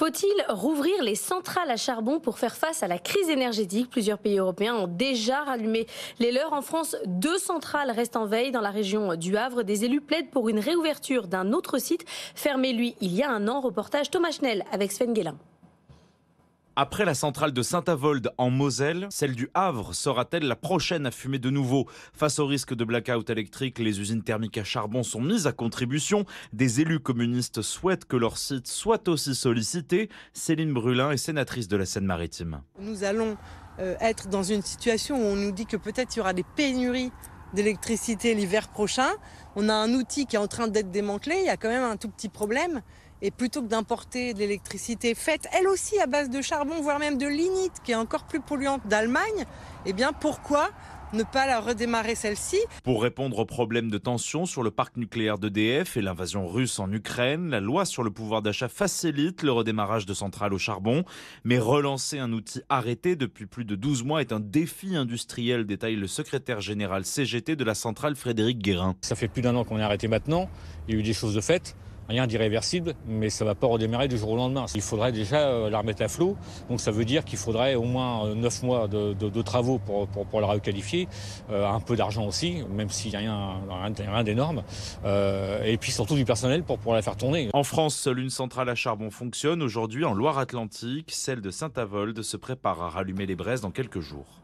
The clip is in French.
Faut-il rouvrir les centrales à charbon pour faire face à la crise énergétique? Plusieurs pays européens ont déjà rallumé les leurs. En France, 2 centrales restent en veille dans la région du Havre. Des élus plaident pour une réouverture d'un autre site, fermé lui il y a un an. Reportage Thomas Schnell avec Sven Guélin. Après la centrale de Saint-Avold en Moselle, celle du Havre sera-t-elle la prochaine à fumer de nouveau? Face au risque de blackout électrique, les usines thermiques à charbon sont mises à contribution. Des élus communistes souhaitent que leur site soit aussi sollicité. Céline Brulin est sénatrice de la Seine-Maritime. Nous allons être dans une situation où on nous dit que peut-être il y aura des pénuries d'électricité l'hiver prochain. On a un outil qui est en train d'être démantelé, il y a quand même un tout petit problème. Et plutôt que d'importer de l'électricité faite, elle aussi à base de charbon, voire même de lignite, qui est encore plus polluante d'Allemagne, eh bien pourquoi ne pas la redémarrer celle-ci? Pour répondre aux problèmes de tension sur le parc nucléaire d'EDF et l'invasion russe en Ukraine, la loi sur le pouvoir d'achat facilite le redémarrage de centrales au charbon. Mais relancer un outil arrêté depuis plus de 12 mois est un défi industriel, détaille le secrétaire général CGT de la centrale Frédéric Guérin. Ça fait plus d'un an qu'on est arrêté maintenant, il y a eu des choses de faites. Rien d'irréversible, mais ça ne va pas redémarrer du jour au lendemain. Il faudrait déjà la remettre à flot, donc ça veut dire qu'il faudrait au moins 9 mois de travaux pour la requalifier, un peu d'argent aussi, même s'il n'y a rien d'énorme, et puis surtout du personnel pour la faire tourner. En France, seule une centrale à charbon fonctionne. Aujourd'hui, en Loire-Atlantique, celle de Saint-Avold se prépare à rallumer les braises dans quelques jours.